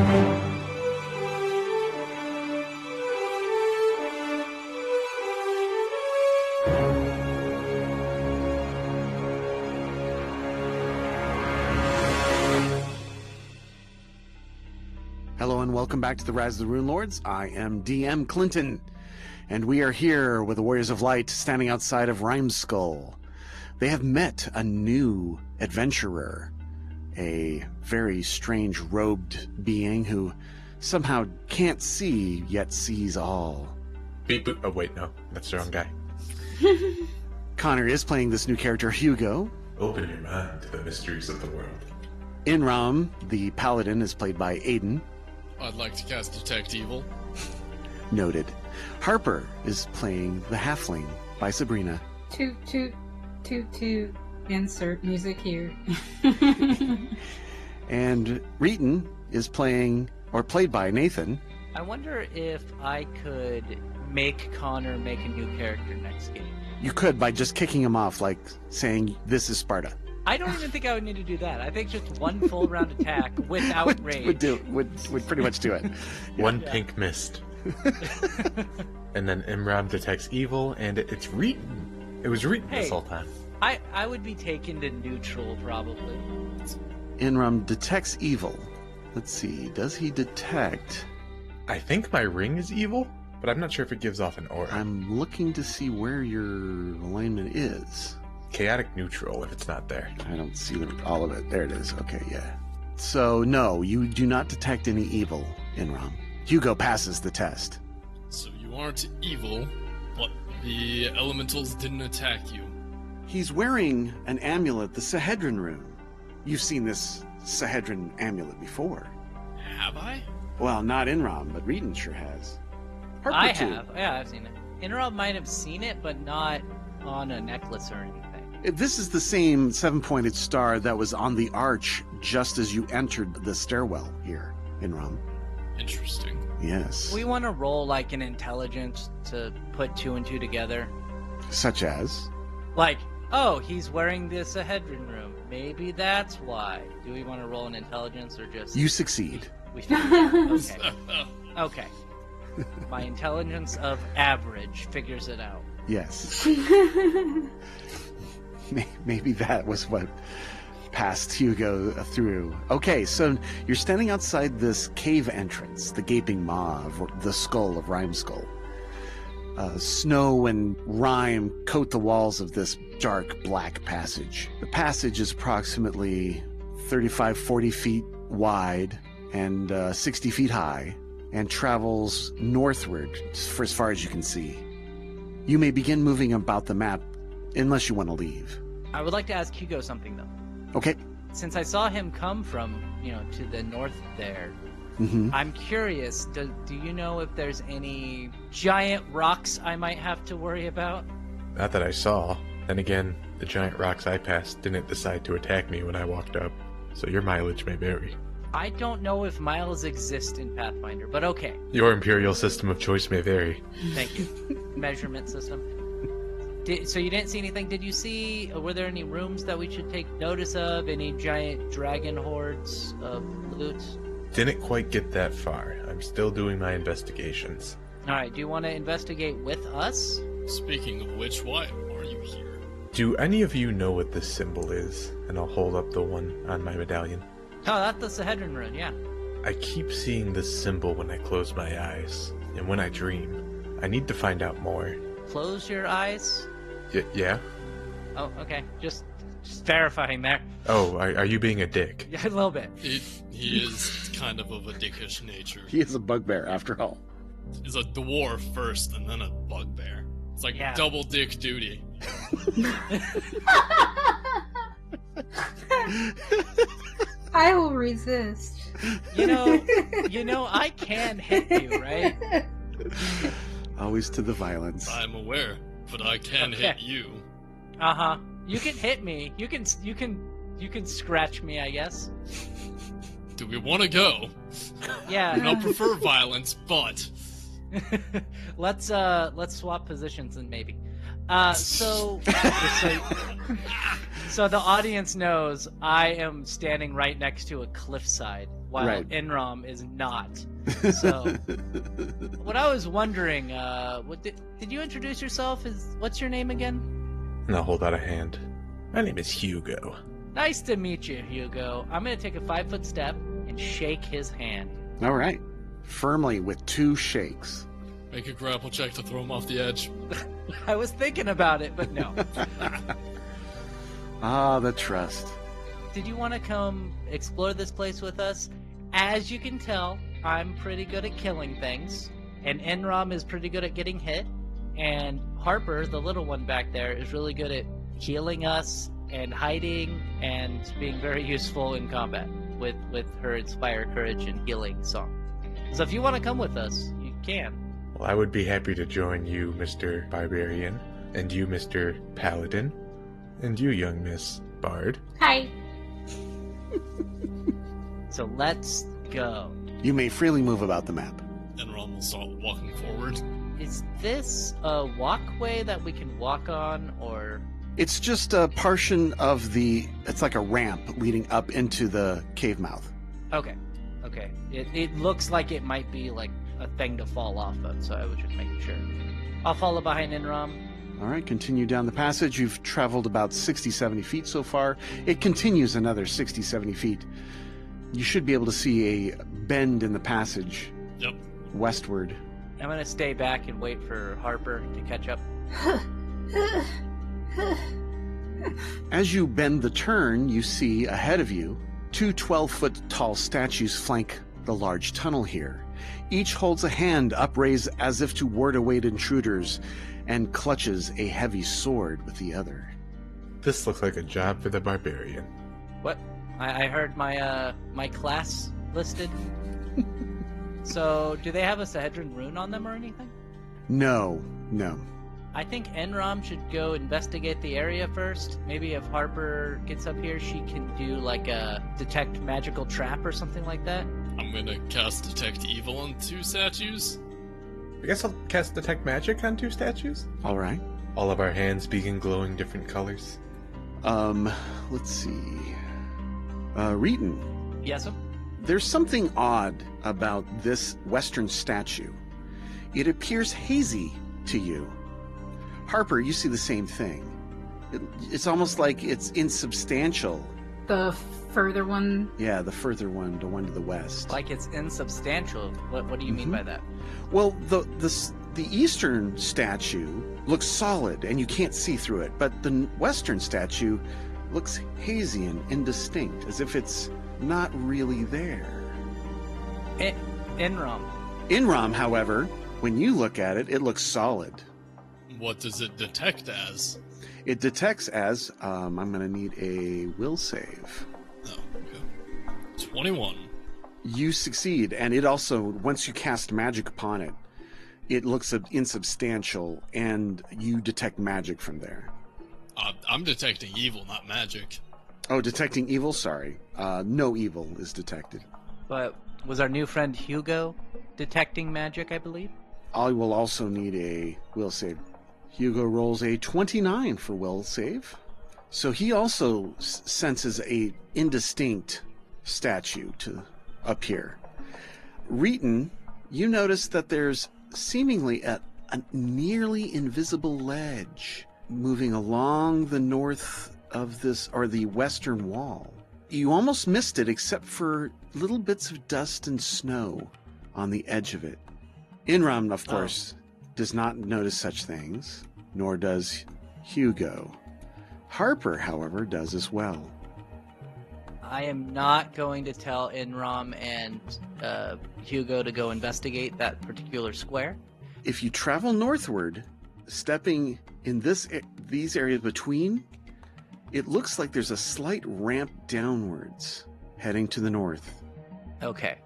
Hello and welcome back to the Rise of the Rune Lords. I am DM Clinton, and we are here with the Warriors of Light standing outside of Rimeskull. They have met a new adventurer, a very strange robed being who somehow can't see yet sees all. Beep boop. Oh wait, no, that's the wrong guy. Connor is playing this new character, Hugo. Open your mind to the mysteries of the world. Enrom, the paladin, is played by Aiden. I'd like to cast Detect Evil. Noted. Harper is playing the halfling by Sabrina. Toot, toot, toot, toot. Insert music here. And Reetin is played by Nathan. I wonder if I could make Connor make a new character next game. You could by just kicking him off, like saying, "This is Sparta." I don't even think I would need to do that. I think just one full round attack without rage would pretty much do it. One pink mist. And then Enrom detects evil, and it's Reetin. It was Reetin this whole time. I would be taken to neutral, probably. Enrom detects evil. Let's see, does he detect? I think my ring is evil, but I'm not sure if it gives off an aura. I'm looking to see where your alignment is. Chaotic neutral if it's not there. I don't see all of it. There it is. Okay, yeah. So, no, you do not detect any evil, Enrom. Hugo passes the test. So you aren't evil, but the elementals didn't attack you. He's wearing an amulet, the Sahedron rune. You've seen this Sahedron amulet before. Have I? Well, not Enrom, but Reetin sure has. Harper I too. have. Yeah, I've seen it. Enrom might have seen it, but not on a necklace or anything. This is the same seven-pointed star that was on the arch just as you entered the stairwell here in Rum. Interesting. Yes. We want to roll like an intelligence to put two and two together. Such as? Like, oh, he's wearing this Sahedron room. Maybe that's why. Do we want to roll an intelligence or just... You succeed. We okay. Okay. My intelligence of average figures it out. Yes. Maybe that was what passed Hugo through. Okay, so you're standing outside this cave entrance, the gaping maw of the skull of Rimeskull. Snow and rime coat the walls of this dark black passage. The passage is approximately 35-40 feet wide and 60 feet high and travels northward for as far as you can see. You may begin moving about the map unless you want to leave. I would like to ask Hugo something, though. Okay. Since I saw him come from, to the north there, I'm curious, do you know if there's any giant rocks I might have to worry about? Not that I saw. Then again, the giant rocks I passed didn't decide to attack me when I walked up, so your mileage may vary. I don't know if miles exist in Pathfinder, but okay. Your imperial system of choice may vary. Thank you. Measurement system. So you didn't see anything? Did you see, were there any rooms that we should take notice of? Any giant dragon hordes of loot? Didn't quite get that far. I'm still doing my investigations. Alright, do you want to investigate with us? Speaking of which, why are you here? Do any of you know what this symbol is? And I'll hold up the one on my medallion. Oh, that's the Sahedron rune, yeah. I keep seeing this symbol when I close my eyes, and when I dream. I need to find out more. Close your eyes? Yeah? Oh, okay. Just verifying there. Oh, are you being a dick? Yeah, a little bit. He is kind of a dickish nature. He is a bugbear, after all. He's a dwarf first, and then a bugbear. It's like double dick duty. I will resist. You know, I can hit you, right? Always to the violence. I'm aware, but I can hit you. Uh-huh. You can hit me. You can scratch me, I guess. Do we want to go? Yeah. I don't prefer violence, but Let's swap positions and maybe. So the audience knows I am standing right next to a cliffside while Right. Enrom is not. So what I was wondering, did you introduce yourself? What's your name again? And I'll hold out a hand. My name is Hugo. Nice to meet you, Hugo. I'm gonna take a 5-foot step and shake his hand. All right. Firmly with 2 shakes. Make a grapple check to throw him off the edge. I was thinking about it, but no. Ah, the trust. Did you want to come explore this place with us? As you can tell, I'm pretty good at killing things, and Enrom is pretty good at getting hit, and Harper, the little one back there, is really good at healing us and hiding and being very useful in combat with her Inspire Courage and healing song. So if you want to come with us, you can. Well, I would be happy to join you, Mr. Barbarian, and you, Mr. Paladin, and you, young Miss Bard. Hi. So let's go. You may freely move about the map. Enrom will start walking forward. Is this a walkway that we can walk on, or... It's just a portion of it's like a ramp leading up into the cave mouth. Okay. It looks like it might be like a thing to fall off of, so I was just making sure. I'll follow behind Enrom. All right, continue down the passage. You've traveled about 60, 70 feet so far. It continues another 60, 70 feet. You should be able to see a bend in the passage. Yep. Westward. I'm gonna stay back and wait for Harper to catch up. As you bend the turn, you see ahead of you 2 12-foot tall statues flank the large tunnel here. Each holds a hand upraised as if to ward away intruders and clutches a heavy sword with the other. This looks like a job for the barbarian. What? I heard my class listed. So, do they have a Sahedron rune on them or anything? No. I think Enrom should go investigate the area first. Maybe if Harper gets up here, she can do like a detect magical trap or something like that. I'm gonna cast Detect Evil on 2 statues. I guess I'll cast Detect Magic on 2 statues. All right. All of our hands begin glowing different colors. Let's see. Reetin, Yes, sir? there's something odd about this Western statue. It appears hazy to you. Harper, you see the same thing. It's almost like it's insubstantial. The further one. Yeah, the further one, the one to the west. Like it's insubstantial. What do you mean by that? Well, the eastern statue looks solid and you can't see through it, but the western statue looks hazy and indistinct, as if it's not really there. Enrom. Enrom, however, when you look at it, it looks solid. What does it detect as? It detects as, I'm going to need a will save. Oh, okay. 21. You succeed, and it also, once you cast magic upon it, it looks insubstantial, and you detect magic from there. I'm detecting evil, not magic. Oh, detecting evil? Sorry. No evil is detected. But was our new friend Hugo detecting magic, I believe? I will also need a will save. Hugo rolls a 29 for will save. So he also senses a indistinct statue to up here. Reetin, you notice that there's seemingly a nearly invisible ledge moving along the north of this, or the western wall. You almost missed it except for little bits of dust and snow on the edge of it. Enrom, of course, does not notice such things, nor does Hugo. Harper, however, does as well. I am not going to tell Enrom and Hugo to go investigate that particular square. If you travel northward, stepping in these areas between, it looks like there's a slight ramp downwards heading to the north. Okay.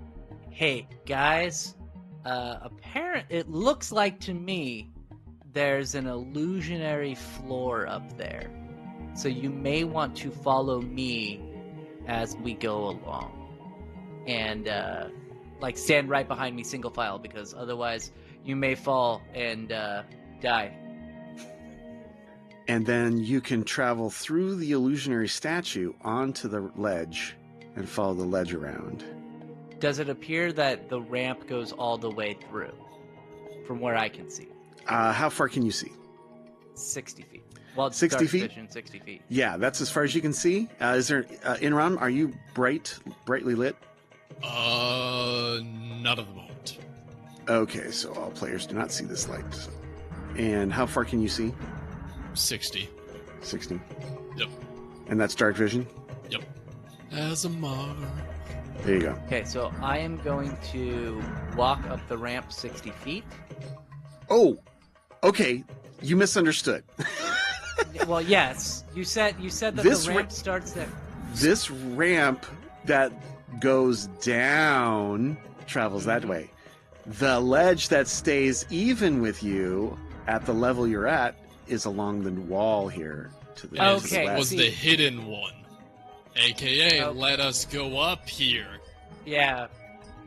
Hey, guys. It looks like to me there's an illusionary floor up there. So you may want to follow me as we go along. And, stand right behind me single file, because otherwise you may fall and die. And then you can travel through the illusionary statue onto the ledge and follow the ledge around. Does it appear that the ramp goes all the way through, from where I can see? How far can you see? 60 feet. Well, it's 60 dark feet? vision, 60 feet. Yeah, that's as far as you can see. Is there, Enrom, are you brightly lit? Not at the moment. Okay, so all players do not see this light. And how far can you see? 60. 60. Yep. And that's dark vision? Yep. As a mar. There you go. Okay, so I am going to walk up the ramp 60 feet. Oh, okay. You misunderstood. Well, yes. You said that This the ramp starts there. This ramp that goes down travels that way. The ledge that stays even with you at the level you're at is along the wall here to the, to the Okay. west. Was the hidden one. AKA, Oh. let us go up here. Yeah.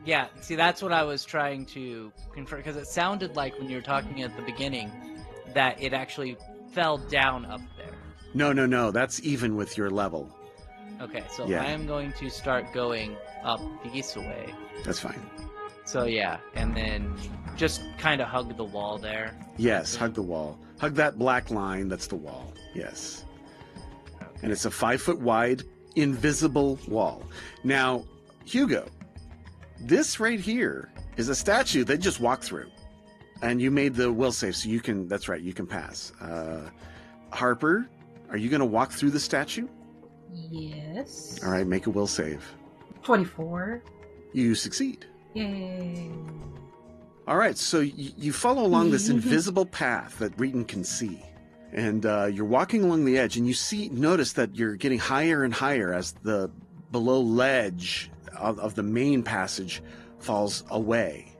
Yeah, see, that's what I was trying to confirm, because it sounded like when you were talking at the beginning that it actually fell down up there. No. That's even with your level. Okay, so Yeah. I am going to start going up this way. That's fine. So yeah, and then just kind of hug the wall there. Yes, hug the wall. Hug that black line. That's the wall. Yes. And it's a 5 foot wide, invisible wall. Now, Hugo, this right here is a statue they just walked through. And you made the will save, so you can, that's right, you can pass. Harper, are you going to walk through the statue? Yes. All right, make a will save. 24. You succeed. Yay. All right, so you follow along this invisible path that Reetin can see. And you're walking along the edge, and you notice that you're getting higher and higher as the below ledge of the main passage falls away.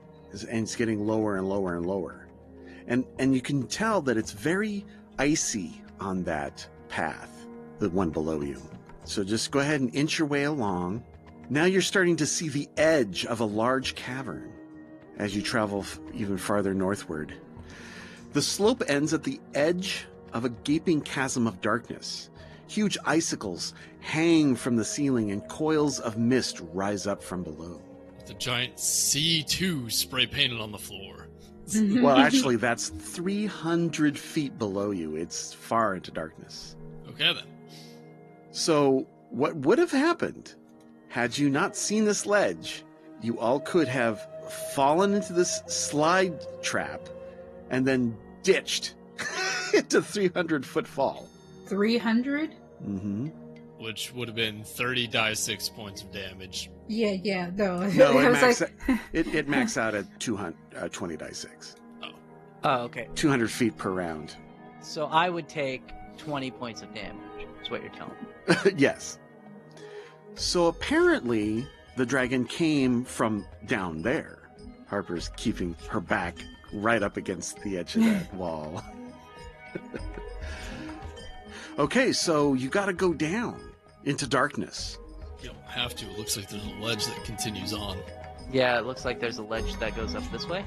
And it's getting lower and lower and lower. And you can tell that it's very icy on that path, the one below you. So just go ahead and inch your way along. Now you're starting to see the edge of a large cavern as you travel even farther northward. The slope ends at the edge of a gaping chasm of darkness. Huge icicles hang from the ceiling and coils of mist rise up from below. The giant C2 spray painted on the floor. Well, actually, that's 300 feet below you. It's far into darkness. Okay then. So, what would have happened had you not seen this ledge? You all could have fallen into this slide trap and then ditched into 300-foot fall. 300? Mm-hmm. Which would have been 30 die 6 points of damage. Yeah, no. No, I was it maxed out at 20 die 6. Oh, okay. 200 feet per round. So I would take 20 points of damage, is what you're telling me. Yes. So apparently, the dragon came from down there. Harper's keeping her back right up against the edge of that wall. Okay, so you gotta go down into darkness. You don't have to. It looks like there's a ledge that continues on. Yeah, it looks like there's a ledge that goes up this way.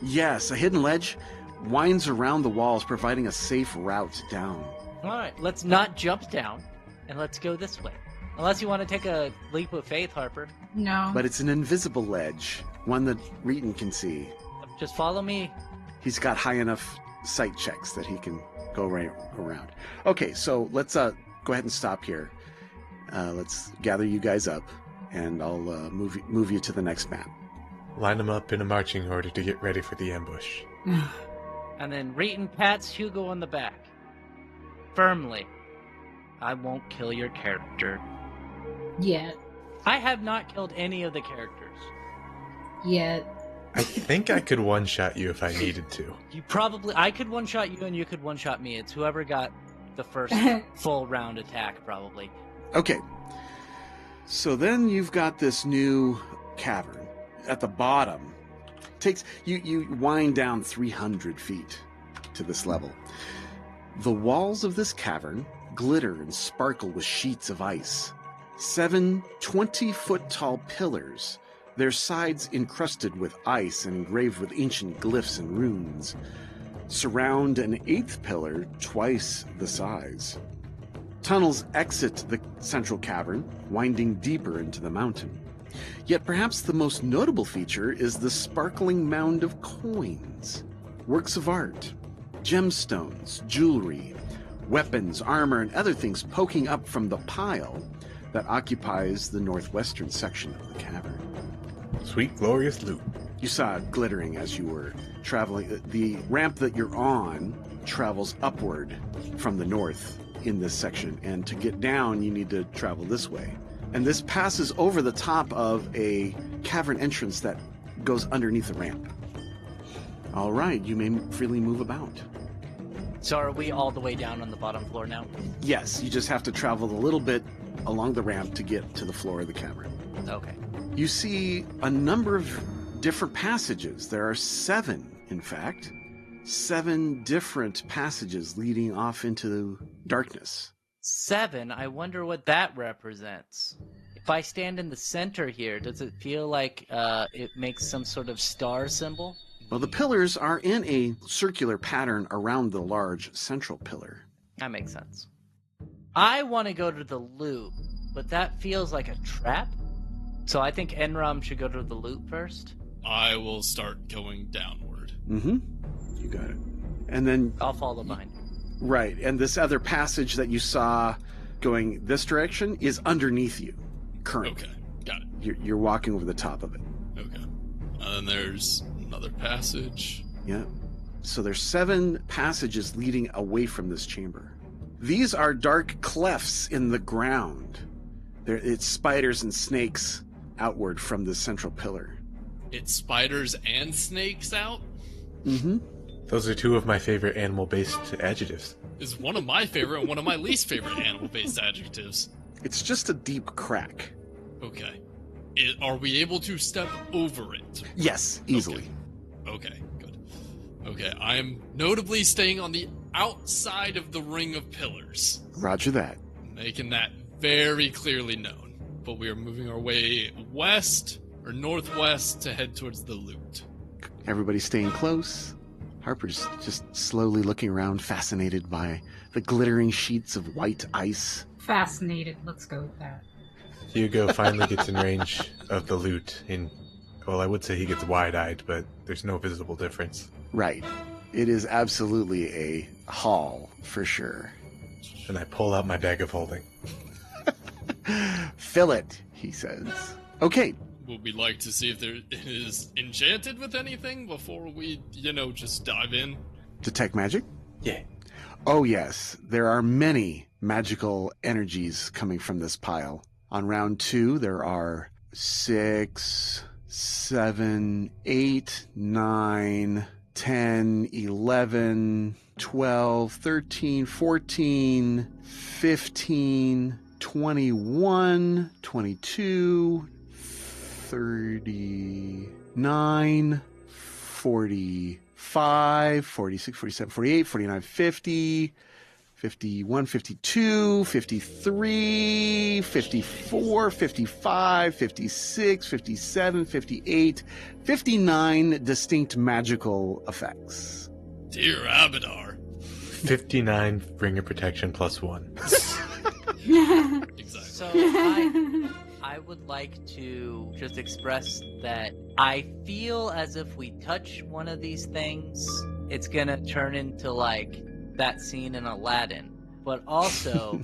Yes, a hidden ledge winds around the walls, providing a safe route down. Alright, let's not jump down, and let's go this way. Unless you want to take a leap of faith, Harper. no. But it's an invisible ledge, one that Reetin can see. Just follow me. He's got high enough sight checks that he can go right around. Okay, so let's go ahead and stop here. Let's gather you guys up, and I'll move you to the next map. Line them up in a marching order to get ready for the ambush. And then Reetin pats Hugo on the back. Firmly. I won't kill your character. Yet. I have not killed any of the characters. Yet. I think I could one-shot you if I needed to. I could one-shot you and you could one-shot me. It's whoever got the first full round attack, probably. Okay. So then you've got this new cavern at the bottom. You wind down 300 feet to this level. The walls of this cavern glitter and sparkle with sheets of ice. 7 20-foot tall pillars their sides encrusted with ice and engraved with ancient glyphs and runes, surround an 8th pillar twice the size. Tunnels exit the central cavern, winding deeper into the mountain. Yet perhaps the most notable feature is the sparkling mound of coins, works of art, gemstones, jewelry, weapons, armor, and other things poking up from the pile that occupies the northwestern section of the cavern. Sweet, glorious loot. You saw it glittering as you were traveling. The ramp that you're on travels upward from the north in this section, and to get down, you need to travel this way. And this passes over the top of a cavern entrance that goes underneath the ramp. All right, you may freely move about. So are we all the way down on the bottom floor now? Yes, you just have to travel a little bit along the ramp to get to the floor of the cavern. Okay. You see a number of different passages. There are 7, in fact. 7 different passages leading off into darkness. 7? I wonder what that represents. If I stand in the center here, does it feel like it makes some sort of star symbol? Well, the pillars are in a circular pattern around the large central pillar. That makes sense. I want to go to the loop, but that feels like a trap. So I think Enrom should go to the loop first. I will start going downward. Mm-hmm. You got it. And then... I'll follow behind. Right, and this other passage that you saw going this direction is underneath you, currently. Okay, got it. You're walking over the top of it. Okay. And then there's another passage. Yeah. So there's 7 passages leading away from this chamber. These are dark clefts in the ground. It's spiders and snakes outward from the central pillar. It's spiders and snakes out? Mm-hmm. Those are 2 of my favorite animal-based adjectives. Is one of my favorite and one of my least favorite animal-based adjectives. It's just a deep crack. Okay. Are we able to step over it? Yes, easily. Okay, good. Okay, I'm notably staying on the outside of the ring of pillars. Roger that. Making that very clearly known. But we are moving our way west or northwest to head towards the loot. Everybody staying close. Harper's just slowly looking around, fascinated by the glittering sheets of white ice. Fascinated. Let's go with that. Hugo finally gets in range of the loot. Well, I would say he gets wide-eyed, but there's no visible difference. Right. It is absolutely a haul, for sure. And I pull out my bag of holding. Fill it, he says. Okay. Would we like to see if it is enchanted with anything before we, just dive in? Detect magic? Yeah. Oh, yes. There are many magical energies coming from this pile. On round 2, there are 6, 7, 8, 9, 10, 11, 12, 13, 14, 15, 21, 22, 39, 45, 46, 47, 48, 49, 50, 51, 52, 53, 54, 55, 56, 57, 58, 59 distinct magical effects. Dear Abadar. 59 bringer protection plus 1. Exactly. So I would like to just express that I feel as if we touch one of these things, it's gonna turn into like that scene in Aladdin. But also,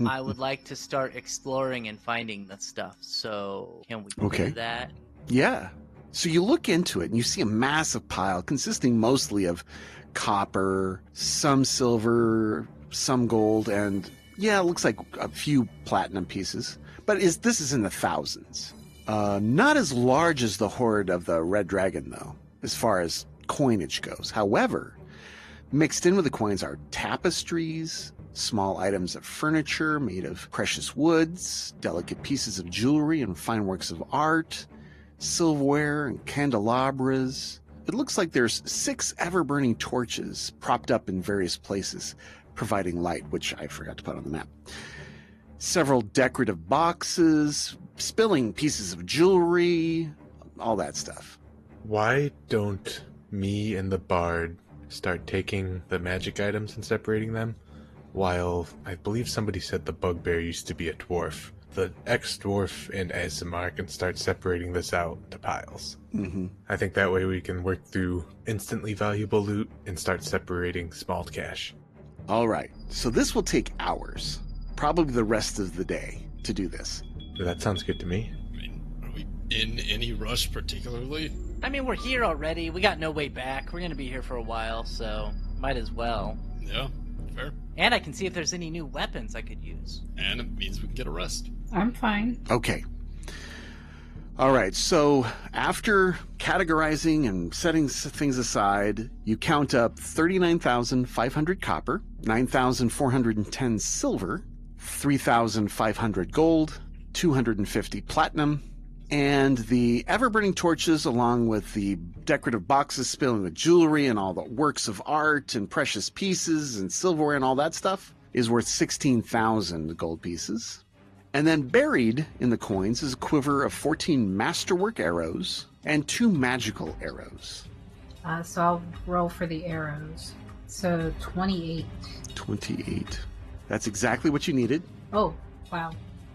I would like to start exploring and finding the stuff. So can we do that? Yeah. So you look into it and you see a massive pile consisting mostly of copper, some silver, some gold, and yeah, it looks like a few platinum pieces. But this is in the thousands. Not as large as the hoard of the Red Dragon, though, as far as coinage goes. However, mixed in with the coins are tapestries, small items of furniture made of precious woods, delicate pieces of jewelry and fine works of art, silverware and candelabras. It looks like there's 6 ever-burning torches propped up in various places, providing light, which I forgot to put on the map. several decorative boxes, spilling pieces of jewelry, all that stuff. Why don't me and the bard start taking the magic items and separating them? While I believe somebody said the bugbear used to be a dwarf. The ex-dwarf and Azimar can start separating this out to piles. Mm-hmm. I think that way we can work through instantly valuable loot and start separating small cash. All right. So this will take hours, probably the rest of the day, to do this. That sounds good to me. I mean, are we in any rush particularly? I mean, we're here already. We got no way back. We're gonna be here for a while, so might as well. Yeah, fair. And I can see if there's any new weapons I could use. And it means we can get a rest. I'm fine. Okay. All right. So after categorizing and setting things aside, you count up 39,500 copper, 9,410 silver, 3,500 gold, 250 platinum, and the ever-burning torches, along with the decorative boxes spilling with jewelry and all the works of art and precious pieces and silverware and all that stuff, is worth 16,000 gold pieces. And then buried in the coins is a quiver of 14 masterwork arrows and 2 magical arrows. So I'll roll for the arrows. So 28. 28. That's exactly what you needed. Oh, wow.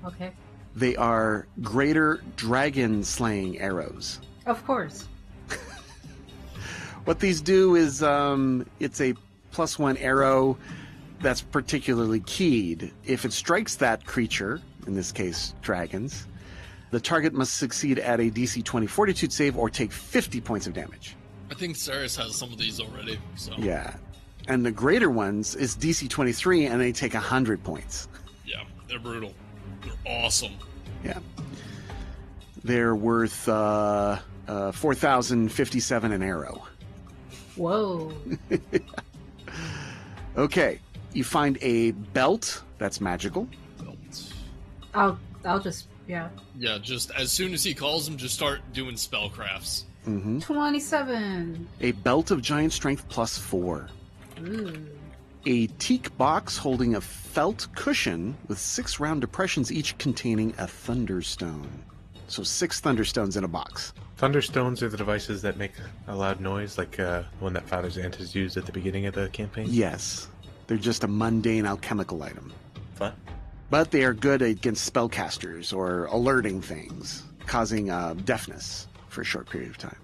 Okay. They are greater dragon slaying arrows. Of course. What these do is it's a +1 arrow that's particularly keyed. If it strikes that creature, in this case dragons, the target must succeed at a DC 20 fortitude save or take 50 points of damage. I think Cyrus has some of these already, so... Yeah. And the greater ones is DC 23 and they take 100 points. Yeah, they're brutal. They're awesome. Yeah. They're worth 4,057 an arrow. Whoa. Okay. You find a belt that's magical. Belt. I'll just, yeah. Yeah, just as soon as he calls him, just start doing spellcrafts. Mm-hmm. 27. A belt of giant strength +4. Ooh. A teak box holding a felt cushion with 6 round depressions, each containing a thunderstone. So 6 thunderstones in a box. Thunderstones are the devices that make a loud noise, like the one that Father Xantas used at the beginning of the campaign? Yes. They're just a mundane alchemical item. Fun. But they are good against spellcasters or alerting things, causing deafness for a short period of time.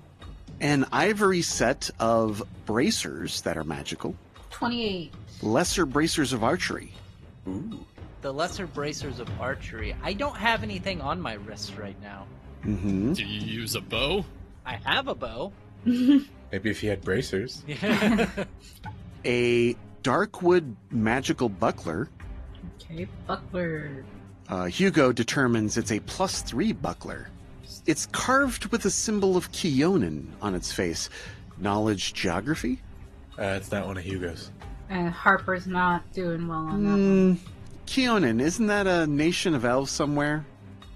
An ivory set of bracers that are magical. 28. Lesser bracers of archery. Ooh. The lesser bracers of archery. I don't have anything on my wrist right now. Mm-hmm. Do you use a bow? I have a bow. Maybe if he had bracers. A darkwood magical buckler. Okay, buckler. Hugo determines it's a +3 buckler. It's carved with a symbol of Keonan on its face. Knowledge geography? It's not one of Hugo's. And Harper's not doing well on that one. Keonan, isn't that a nation of elves somewhere?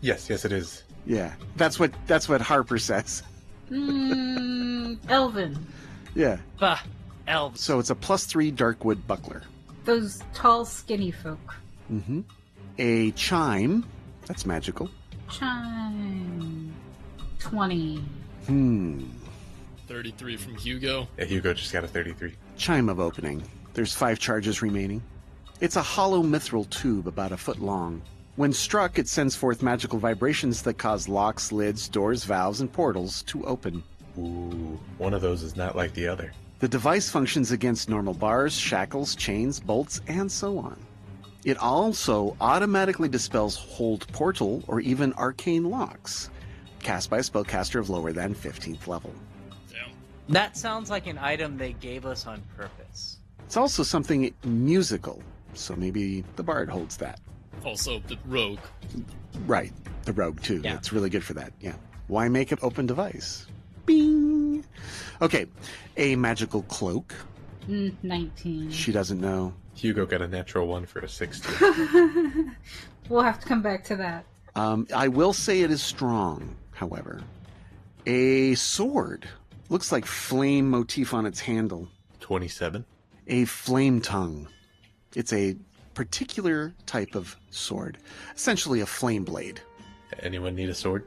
Yes, it is. Yeah, that's what Harper says. Elven. Yeah. Bah, elves. So it's a +3 darkwood buckler. Those tall, skinny folk. Mm-hmm. A chime. That's magical. Chime. 20. 33 from Hugo. Yeah, Hugo just got a 33. Chime of opening. There's 5 charges remaining. It's a hollow mithril tube about a foot long. When struck, it sends forth magical vibrations that cause locks, lids, doors, valves, and portals to open. Ooh, one of those is not like the other. The device functions against normal bars, shackles, chains, bolts, and so on. It also automatically dispels hold portal or even arcane locks, cast by a spellcaster of lower than 15th level. Damn. That sounds like an item they gave us on purpose. It's also something musical, so maybe the bard holds that. Also, the rogue. Right, the rogue too. Yeah. It's really good for that, yeah. Why make an open device? Bing! Okay, a magical cloak. 19. She doesn't know. Hugo got a natural 1 for a 60. We'll have to come back to that. I will say it is strong, however. A sword. Looks like flame motif on its handle. 27. A flame tongue. It's a particular type of sword, essentially a flame blade. Anyone need a sword?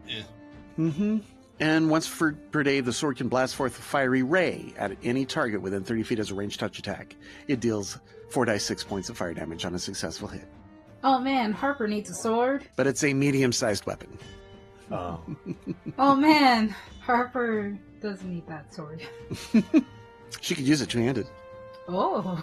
Eh. Mm-hmm. And once per day, the sword can blast forth a fiery ray at any target within 30 feet as a ranged touch attack. It deals 4d6 points of fire damage on a successful hit. Oh man, Harper needs a sword. But it's a medium-sized weapon. Oh. Oh man, Harper doesn't need that sword. She could use it two-handed. Oh.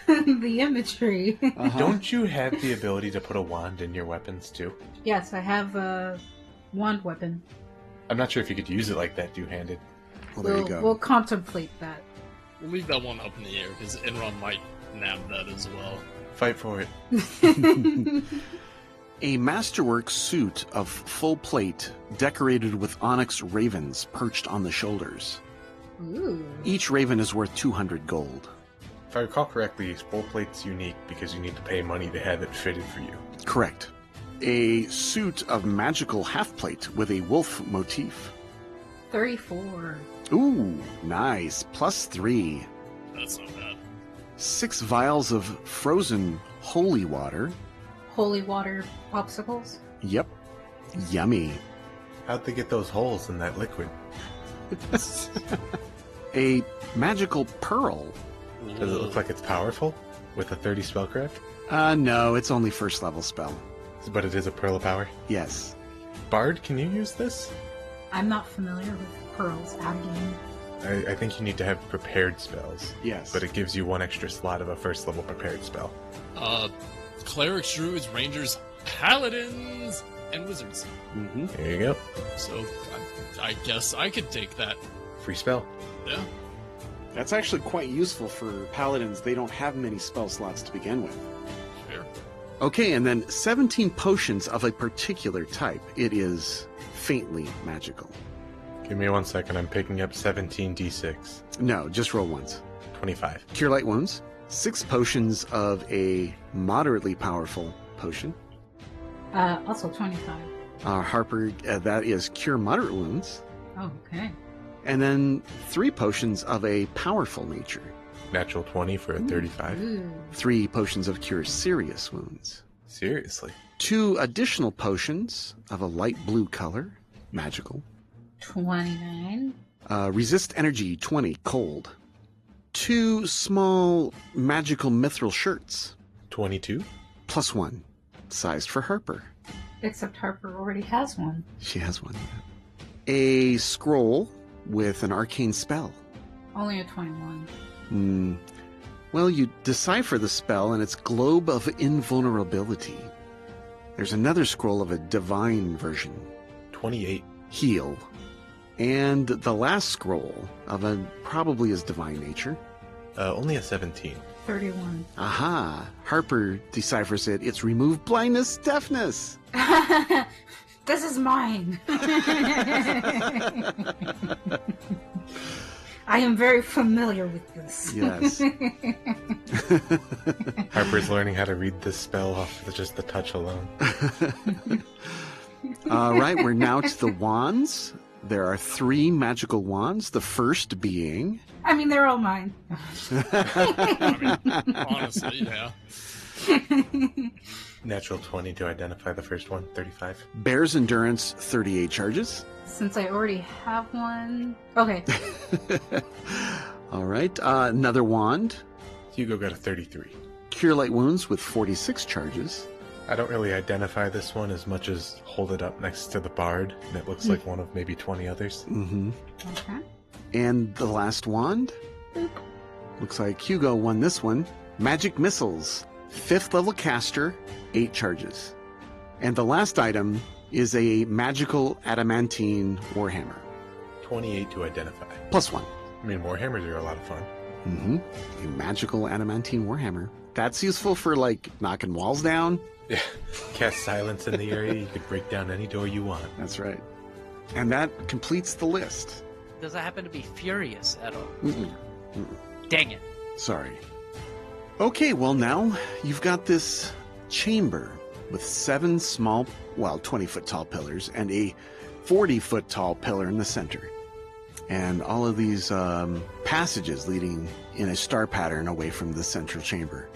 The imagery. Don't you have the ability to put a wand in your weapons too? Yes, I have a wand weapon. I'm not sure if you could use it like that two-handed. Well, there you go. We'll contemplate that. We'll leave that one up in the air because Enrom might nab that as well. Fight for it. A masterwork suit of full plate decorated with onyx ravens perched on the shoulders. Ooh. Each raven is worth 200 gold. If I recall correctly, full plate's unique because you need to pay money to have it fitted for you. Correct. A suit of magical half plate with a wolf motif. 34. Ooh, nice. +3. That's not bad. 6 vials of frozen holy water. Holy water popsicles. Yep. Yummy. How'd they get those holes in that liquid? A magical pearl. Does it look like it's powerful? With a 30 spellcraft? No, it's only first level spell. But it is a pearl of power. Yes. Bard, can you use this? I'm not familiar with pearls at game. I think you need to have prepared spells. Yes. But it gives you one extra slot of a first level prepared spell. Clerics, druids, rangers, paladins, and wizards. Mm-hmm. There you go. So I guess I could take that. Free spell. Yeah. That's actually quite useful for paladins. They don't have many spell slots to begin with. Fair. Okay, and then 17 potions of a particular type. It is faintly magical. Give me 1 second. I'm picking up 17d6. No, just roll once. 25. Cure light wounds. 6 potions of a moderately powerful potion. Also 25. Harper, that is cure moderate wounds. Oh, okay. And then 3 potions of a powerful nature. Natural 20 for a 35. Ooh. 3 potions of cure serious wounds. Seriously. 2 additional potions of a light blue color. Magical. 29. Resist energy 20 cold. 2 small magical mithril shirts. 22. +1. Sized for Harper. Except Harper already has one. She has one. A scroll with an arcane spell. Only a 21. Well, you decipher the spell and its globe of invulnerability. There's another scroll of a divine version. 28. Heal. And the last scroll of a probably is divine nature. Only a 17. 31. Aha! Harper deciphers it. It's remove blindness, deafness. This is mine. I am very familiar with this. Yes. Harper's learning how to read this spell off with just the touch alone. All right, we're now to the wands. There are 3 magical wands, the first being... I mean, they're all mine. I mean, honestly, yeah. Natural 20 to identify the first one. 35. Bear's Endurance, 38 charges. Since I already have one... Okay. All right, another wand. Hugo got a 33. Cure Light Wounds with 46 charges. I don't really identify this one as much as hold it up next to the bard, and it looks like one of maybe 20 others. Mm-hmm. Okay. And the last wand. Looks like Hugo won this one. Magic Missiles, 5th level caster, 8 charges. And the last item is a magical adamantine warhammer. 28 to identify. +1. I mean, warhammers are a lot of fun. Mm-hmm. A magical adamantine warhammer. That's useful for, like, knocking walls down. Yeah. Cast silence in the area, you could break down any door you want. That's right. And that completes the list. Does it happen to be furious at all? Mm-mm. Dang it. Sorry. Okay, well now you've got this chamber with 7 small, well, 20-foot tall pillars and a 40-foot tall pillar in the center. and all of these passages leading in a star pattern away from the central chamber.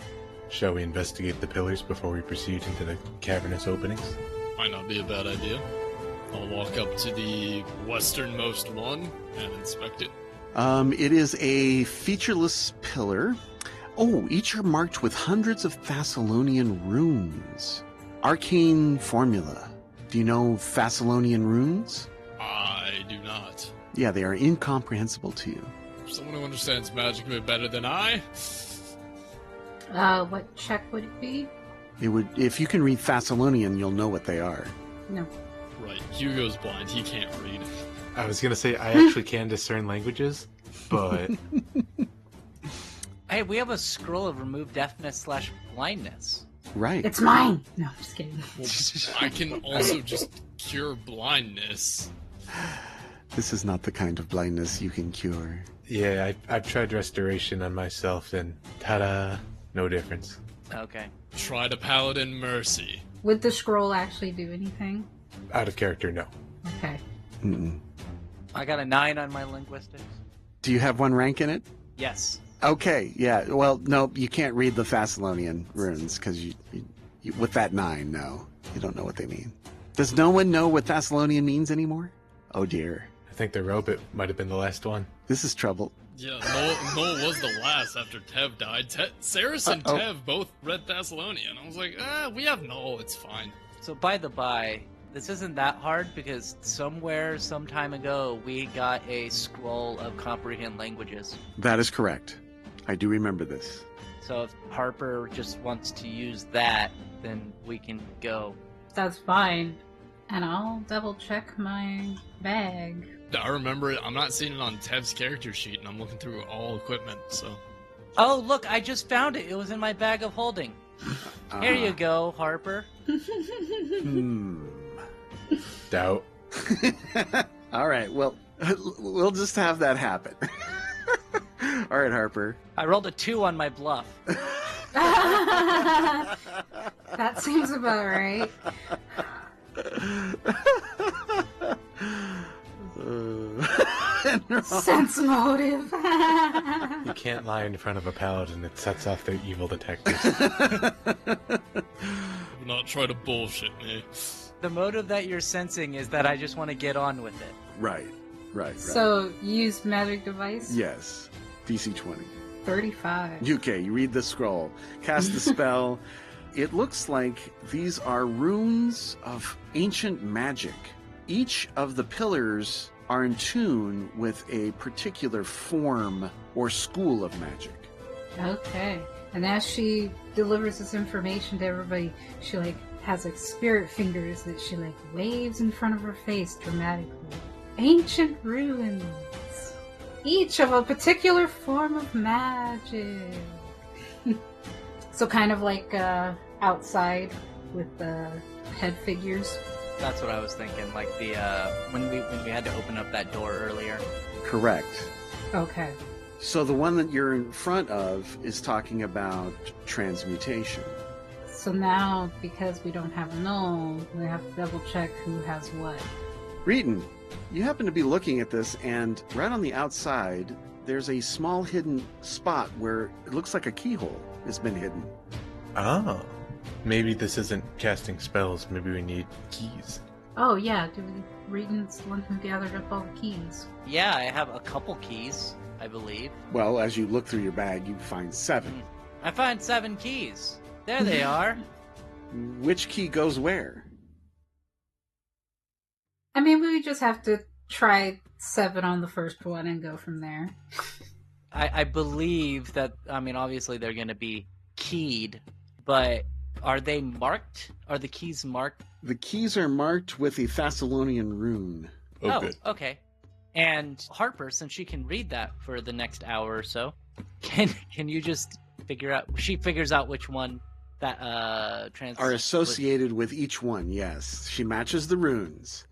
Shall we investigate the pillars before we proceed into the cavernous openings? Might not be a bad idea. I'll walk up to the westernmost one and inspect it. It is a featureless pillar. Oh, each are marked with hundreds of Thessalonian runes. Arcane formula. Do you know Thessalonian runes? I do not. Yeah, they are incomprehensible to you. Someone who understands magic a bit better than I? What check would it be? It would, if you can read Thessalonian, you'll know what they are. No. Right, Hugo's blind. He can't read. I was gonna say, I actually can discern languages, but... Hey, we have a scroll of remove deafness / blindness. Right. It's mine! No, I'm just kidding. Well, I can also just cure blindness. This is not the kind of blindness you can cure. Yeah, I've tried restoration on myself, and ta-da, no difference. Okay. Try to paladin mercy. Would the scroll actually do anything? Out of character, no. Okay. Mm-mm. I got a 9 on my linguistics. Do you have one rank in it? Yes. Okay, yeah. Well, no, you can't read the Thessalonian runes because you, with that 9, no. You don't know what they mean. Does no one know what Thessalonian means anymore? Oh dear. I think the robot might have been the last one. This is trouble. Yeah, Noel was the last after Tev died. Saris and Tev both read Thessalonian. I was like, we have Noel, it's fine. So by the by, this isn't that hard because somewhere, some time ago, we got a scroll of comprehend languages. That is correct. I do remember this. So if Harper just wants to use that, then we can go. That's fine. And I'll double check my bag. I remember it. I'm not seeing it on Tev's character sheet, and I'm looking through all equipment, so... Oh, look, I just found it. It was in my bag of holding. Here you go, Harper. Doubt. All right, well, we'll just have that happen. All right, Harper. I rolled a 2 on my bluff. That seems about right. Sense motive. You can't lie in front of a paladin. It sets off the evil detectors. Do not try to bullshit me. The motive that you're sensing is that I just want to get on with it. Right. So, use magic device? Yes. DC 20. 35. Okay, you read the scroll. Cast the spell. It looks like these are runes of ancient magic. Each of the pillars are in tune with a particular form or school of magic. Okay. And as she delivers this information to everybody, she has spirit fingers that she waves in front of her face dramatically. Ancient ruins. Each of a particular form of magic. So kind of like outside with the head figures. That's what I was thinking. Like the when we had to open up that door earlier. Correct. Okay. So the one that you're in front of is talking about transmutation. So now, because we don't have Null, we have to double check who has what. Reetin, you happen to be looking at this, and right on the outside, there's a small hidden spot where it looks like a keyhole has been hidden. Oh. Maybe this isn't casting spells. Maybe we need keys. Oh yeah, Reetin's the one who gathered up all the keys. Yeah, I have a couple keys, I believe. Well, as you look through your bag, you find 7. I find 7 keys. There they are. Which key goes where? I mean, we would just have to try 7 on the first one and go from there. I believe that, obviously they're going to be keyed, but are they marked? Are the keys marked? The keys are marked with a Thessalonian rune. Oh, good. Okay. And Harper, since she can read that for the next hour or so, can you just figure out? She figures out which one that are associated with each one. Yes, she matches the runes,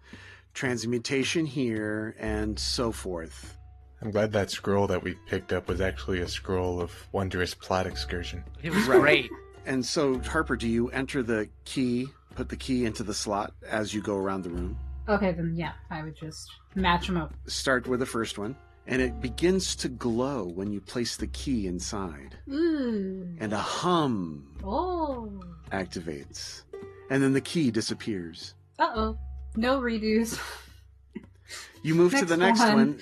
transmutation here, and so forth. I'm glad that scroll that we picked up was actually a scroll of wondrous plot excursion. It was great. And so, Harper, do you enter the key, put the key into the slot as you go around the room? Okay, then yeah, I would just match them up. Start with the first one, and it begins to glow when you place the key inside. Ooh. And a hum Oh. activates. And then the key disappears. Uh-oh. No redos. You move to the next one.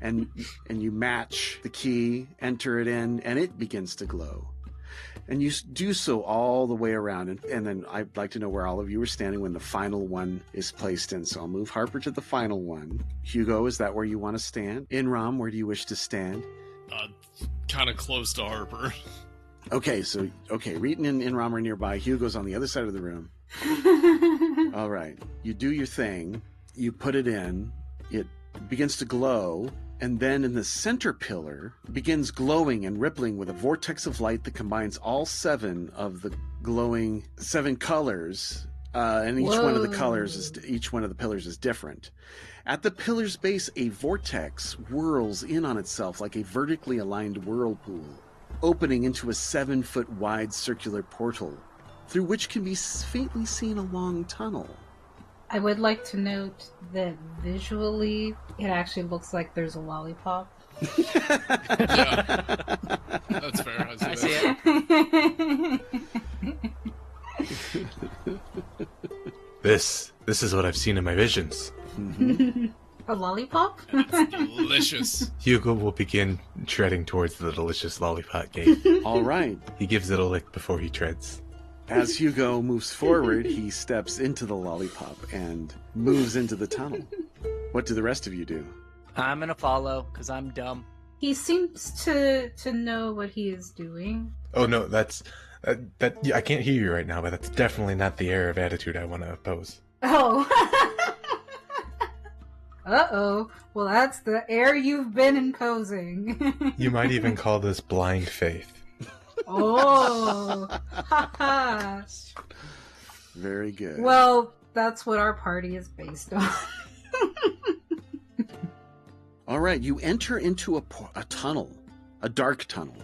and you match the key, enter it in, and it begins to glow. And you do so all the way around. And then I'd like to know where all of you are standing when the final one is placed in. So I'll move Harper to the final one. Hugo, is that where you want to stand? Enrom, where do you wish to stand? Kind of close to Harper. Okay, Reetin and Enrom are nearby. Hugo's on the other side of the room. All right. You do your thing. You put it in. It begins to glow. And then in the center pillar begins glowing and rippling with a vortex of light that combines all 7 of the glowing 7 colors. And each one of the colors each one of the pillars is different. At the pillar's base, a vortex whirls in on itself like a vertically aligned whirlpool, opening into a 7-foot wide circular portal, through which can be faintly seen a long tunnel. I would like to note that visually, it actually looks like there's a lollipop. Yeah, that's fair. I see it. This is what I've seen in my visions. Mm-hmm. A lollipop? It's delicious. Hugo will begin treading towards the delicious lollipop gate. All right. He gives it a lick before he treads. As Hugo moves forward, he steps into the lollipop and moves into the tunnel. What do the rest of you do? I'm gonna follow, because I'm dumb. He seems to know what he is doing. Oh no, that's... yeah, I can't hear you right now, but that's definitely not the air of attitude I want to oppose. Oh. Uh-oh. Well, that's the air you've been imposing. You might even call this blind faith. Oh. Ha ha. Very good. Well, that's what our party is based on. All right, you enter into a tunnel, a dark tunnel.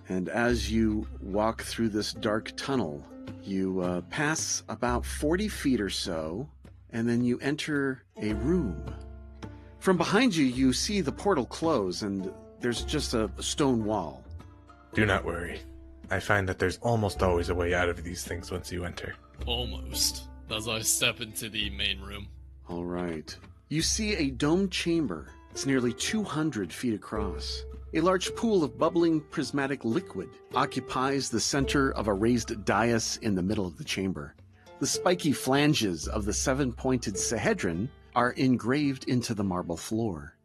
And as you walk through this dark tunnel, you pass about 40 feet or so, and then you enter a room. From behind you, you see the portal close, and there's just a stone wall. Do not worry. I find that there's almost always a way out of these things once you enter. Almost. As I step into the main room. All right. You see a domed chamber. It's nearly 200 feet across. A large pool of bubbling prismatic liquid occupies the center of a raised dais in the middle of the chamber. The spiky flanges of the 7-pointed sahedron are engraved into the marble floor.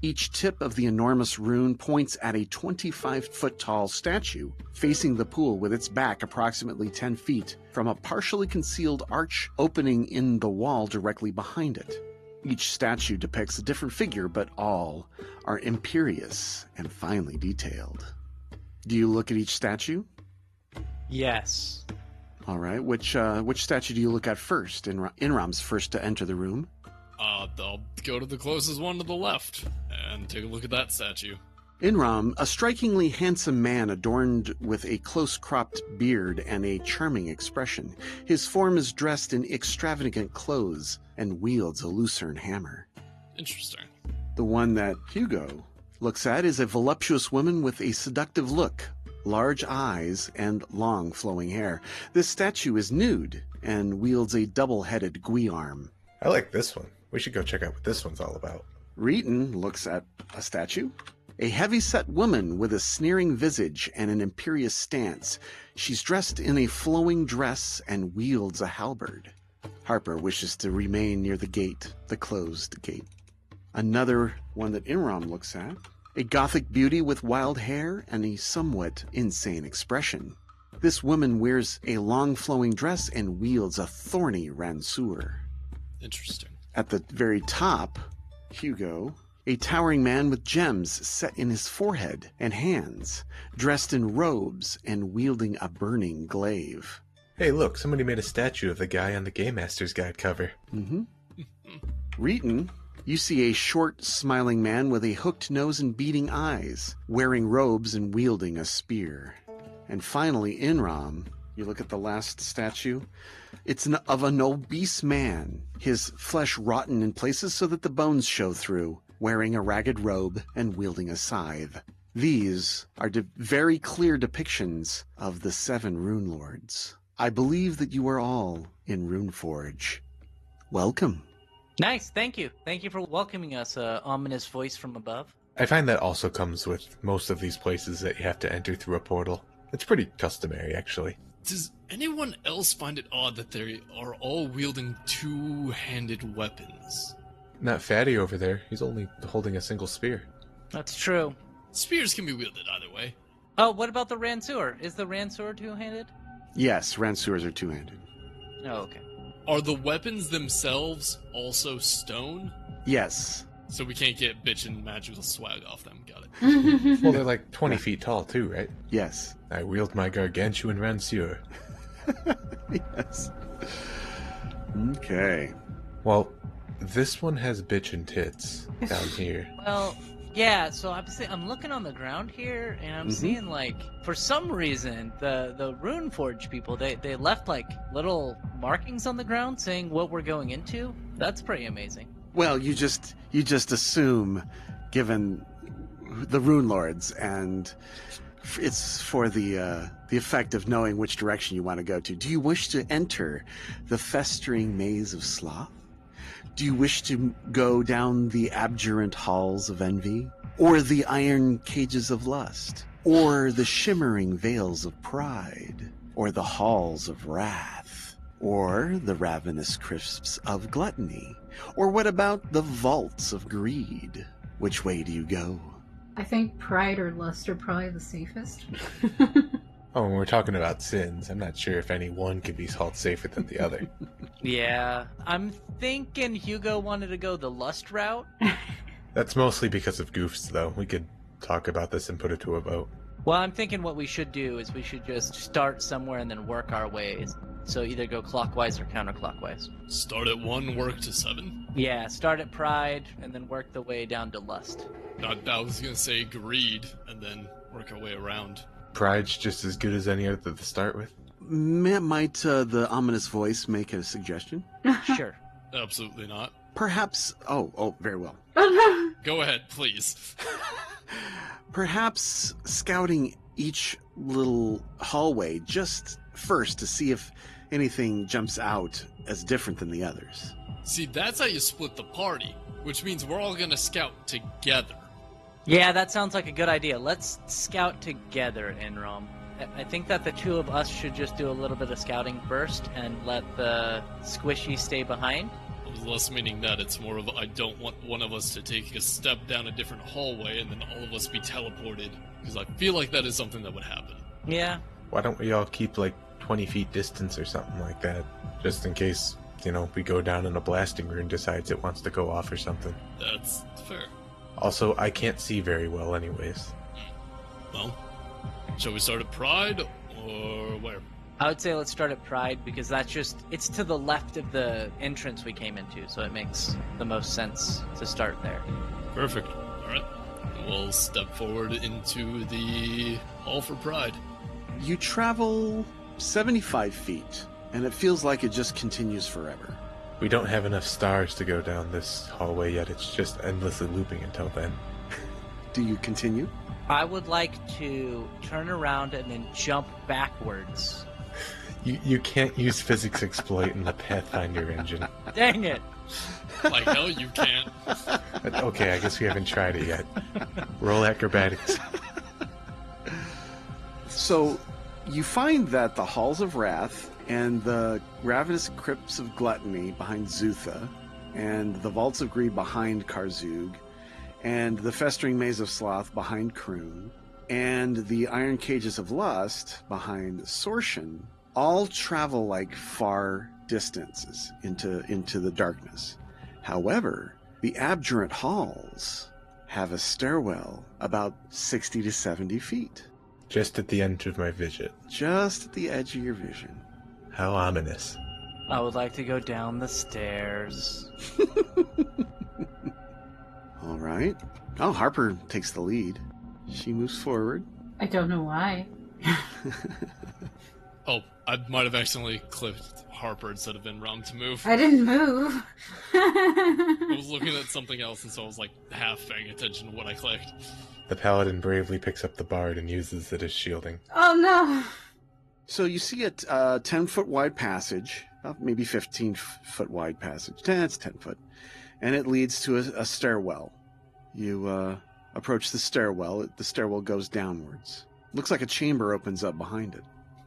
Each tip of the enormous rune points at a 25-foot-tall statue facing the pool with its back approximately 10 feet from a partially concealed arch opening in the wall directly behind it. Each statue depicts a different figure, but all are imperious and finely detailed. Do you look at each statue? Yes. All right. Which statue do you look at first? Enrom's first to enter the room. I'll go to the closest one to the left and take a look at that statue. Enrom, a strikingly handsome man adorned with a close-cropped beard and a charming expression. His form is dressed in extravagant clothes and wields a lucerne hammer. Interesting. The one that Hugo looks at is a voluptuous woman with a seductive look, large eyes, and long flowing hair. This statue is nude and wields a double-headed guiarm. I like this one. We should go check out what this one's all about. Reetin looks at a statue. A heavy-set woman with a sneering visage and an imperious stance. She's dressed in a flowing dress and wields a halberd. Harper wishes to remain near the gate, the closed gate. Another one that Enrom looks at. A gothic beauty with wild hair and a somewhat insane expression. This woman wears a long flowing dress and wields a thorny ranseur. Interesting. At the very top, Hugo, a towering man with gems set in his forehead and hands, dressed in robes and wielding a burning glaive. Hey, look, somebody made a statue of the guy on the Game Master's Guide cover. Mm-hmm. Reetin, you see a short, smiling man with a hooked nose and beating eyes, wearing robes and wielding a spear. And finally, Enrom, You look at the last statue. It's of an obese man, his flesh rotten in places so that the bones show through, wearing a ragged robe and wielding a scythe. These are very clear depictions of the 7 Rune Lords. I believe that you are all in Runeforge. Welcome. Nice, thank you. Thank you for welcoming us, ominous voice from above. I find that also comes with most of these places that you have to enter through a portal. It's pretty customary, actually. Does anyone else find it odd that they are all wielding 2-handed weapons? Not Fatty over there. He's only holding a single spear. That's true. Spears can be wielded either way. Oh, what about the Ransuer? Is the Ransuer two-handed? Yes, Ransuers are 2-handed. Oh, okay. Are the weapons themselves also stone? Yes. So we can't get bitchin' magical swag off them. Got it. Well, they're like 20 feet tall, too, right? Yes. I wield my gargantuan rancier. Yes. Okay. Well, this one has bitch and tits down here. Well, yeah, so I'm looking on the ground here, and I'm seeing, like, for some reason, the Runeforge people, they left, like, little markings on the ground saying what we're going into. That's pretty amazing. Well, you just assume, given the Rune Lords, and it's for the effect of knowing which direction you want to go to. Do you wish to enter the festering maze of sloth? Do you wish to go down the abjurant halls of envy? Or the iron cages of lust? Or the shimmering veils of pride? Or the halls of wrath? Or the ravenous crisps of gluttony? Or what about the vaults of greed? Which way do you go? I think pride or lust are probably the safest. Oh, when we're talking about sins, I'm not sure if any one could be held safer than the other. Yeah, I'm thinking Hugo wanted to go the lust route. That's mostly because of goofs, though. We could talk about this and put it to a vote. Well, I'm thinking what we should do is we should just start somewhere and then work our ways. So either go clockwise or counterclockwise. Start at 1, work to 7? Yeah, start at pride and then work the way down to lust. I was gonna say greed, and then work our way around. Pride's just as good as any other to start with. Might the ominous voice make a suggestion? Sure. Absolutely not. Perhaps... Oh, very well. Go ahead, please. Perhaps scouting each little hallway just first to see if anything jumps out as different than the others. See, that's how you split the party, which means we're all gonna scout together. Yeah, that sounds like a good idea. Let's scout together, Enrom. I think that the two of us should just do a little bit of scouting first and let the squishy stay behind. I was less meaning that. It's more of I don't want one of us to take a step down a different hallway and then all of us be teleported, because I feel like that is something that would happen. Yeah. Why don't we all keep like 20 feet distance or something like that, just in case, we go down and a blasting rune decides it wants to go off or something. That's fair. Also, I can't see very well anyways. Well, shall we start at Pride, or where? I would say let's start at Pride, because it's to the left of the entrance we came into, so it makes the most sense to start there. Perfect. Alright. We'll step forward into the Hall for Pride. You travel 75 feet, and it feels like it just continues forever. We don't have enough stars to go down this hallway yet. It's just endlessly looping until then. Do you continue? I would like to turn around and then jump backwards. You can't use physics exploit in the Pathfinder engine. Dang it! Like hell you can't. Okay, I guess we haven't tried it yet. Roll acrobatics. So, you find that the Halls of Wrath and the Ravenous Crypts of Gluttony behind Zutha, and the Vaults of Greed behind Karzug, and the Festering Maze of Sloth behind Kroon, and the Iron Cages of Lust behind Sorshan, all travel like far distances into the darkness. However, the Abjurant Halls have a stairwell about 60 to 70 feet. Just at the end of my vision. Just at the edge of your vision. How ominous. I would like to go down the stairs. All right. Oh, Harper takes the lead. She moves forward. I don't know why. Oh, I might have accidentally clicked Harper instead of Enrom to move. I didn't move. I was looking at something else, and so I was like half paying attention to what I clicked. The paladin bravely picks up the bard and uses it as shielding. Oh no! So you see a 10-foot wide passage, maybe 15-foot wide passage. It's 10 foot. And it leads to a stairwell. You approach the stairwell. The stairwell goes downwards. Looks like a chamber opens up behind it.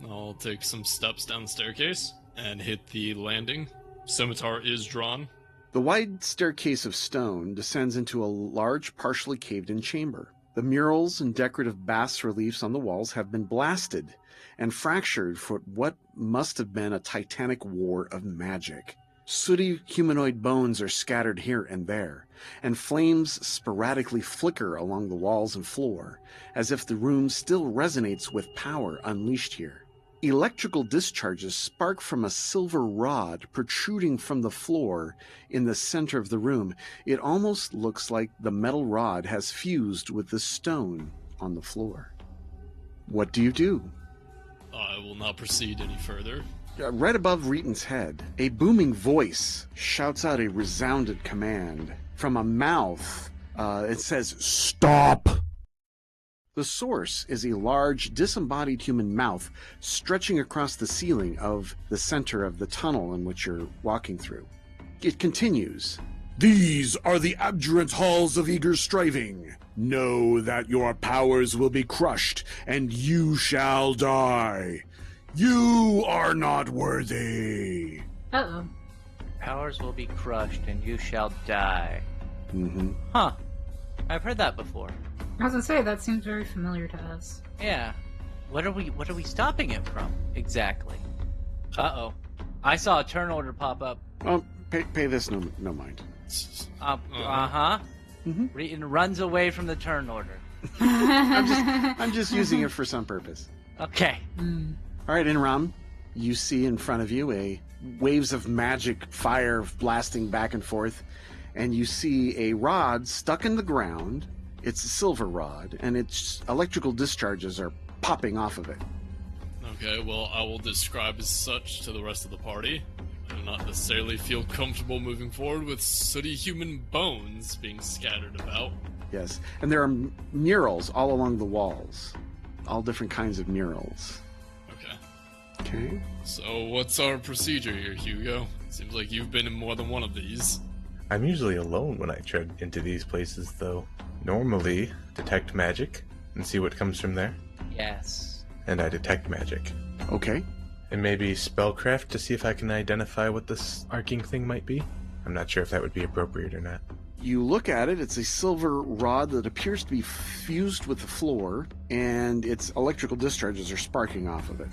I'll take some steps down the staircase and hit the landing. Scimitar is drawn. The wide staircase of stone descends into a large, partially caved-in chamber. The murals and decorative bas-reliefs on the walls have been blasted and fractured for what must have been a titanic war of magic. Sooty humanoid bones are scattered here and there, and flames sporadically flicker along the walls and floor, as if the room still resonates with power unleashed here. Electrical discharges spark from a silver rod protruding from the floor in the center of the room. It almost looks like the metal rod has fused with the stone on the floor. What do you do? I will not proceed any further. Right above Reetin's head, a booming voice shouts out a resounding command. From a mouth, it says, "Stop!" The source is a large, disembodied human mouth stretching across the ceiling of the center of the tunnel in which you're walking through. It continues. "These are the abjurant halls of eager striving. Know that your powers will be crushed, and you shall die. You are not worthy." Uh-oh. Powers will be crushed and you shall die. Mm-hmm. Huh. I've heard that before. I was gonna say, that seems very familiar to us. Yeah. What are we stopping it from, exactly? Uh-oh. I saw a turn order pop up. Oh, pay this no mind. Uh-huh. Mm-hmm. Reetin runs away from the turn order. I'm just using it for some purpose. Okay. All right, Enrom, you see in front of you waves of magic fire blasting back and forth, and you see a rod stuck in the ground. It's a silver rod, and its electrical discharges are popping off of it. Okay, well, I will describe as such to the rest of the party. I do not necessarily feel comfortable moving forward with sooty human bones being scattered about. Yes, and there are murals all along the walls. All different kinds of murals. Okay. So what's our procedure here, Hugo? Seems like you've been in more than one of these. I'm usually alone when I tread into these places, though. Normally, detect magic and see what comes from there. Yes. And I detect magic. Okay. And maybe spellcraft to see if I can identify what this arcing thing might be. I'm not sure if that would be appropriate or not. You look at it, it's a silver rod that appears to be fused with the floor, and its electrical discharges are sparking off of it.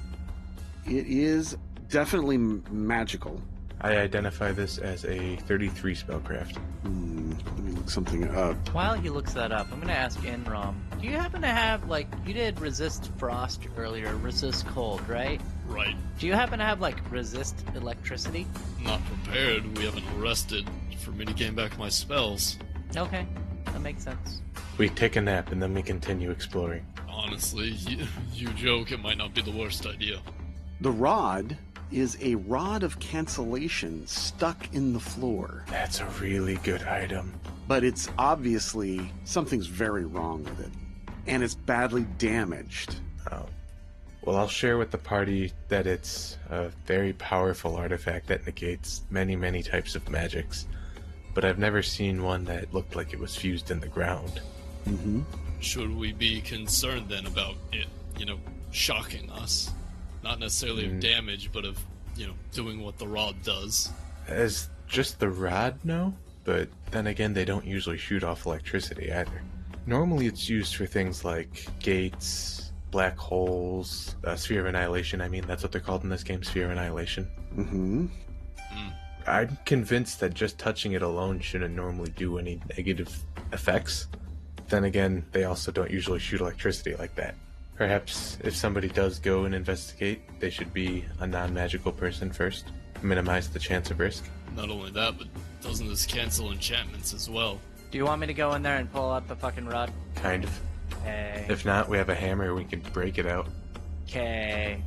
It is definitely magical. I identify this as a 33 spellcraft. Let me look something up. While he looks that up, I'm going to ask Enrom, do you happen to have, you did resist frost earlier, resist cold, right? Right. Do you happen to have, resist electricity? Not prepared. We haven't rested for me to gain back my spells. Okay, that makes sense. We take a nap and then we continue exploring. Honestly, you joke, it might not be the worst idea. The rod is a rod of cancellation stuck in the floor. That's a really good item. But it's obviously something's very wrong with it. And it's badly damaged. Oh. Well, I'll share with the party that it's a very powerful artifact that negates many, many types of magics. But I've never seen one that looked like it was fused in the ground. Mm-hmm. Should we be concerned then about it, shocking us? Not necessarily of damage, but of, doing what the rod does. As just the rod, no. But then again, they don't usually shoot off electricity either. Normally it's used for things like gates, black holes, Sphere of Annihilation. I mean, that's what they're called in this game, Sphere of Annihilation. Mm-hmm. I'm convinced that just touching it alone shouldn't normally do any negative effects. Then again, they also don't usually shoot electricity like that. Perhaps if somebody does go and investigate, they should be a non-magical person first. Minimize the chance of risk. Not only that, but doesn't this cancel enchantments as well? Do you want me to go in there and pull out the fucking rod? Kind of. Okay. If not, we have a hammer, we can break it out. Okay.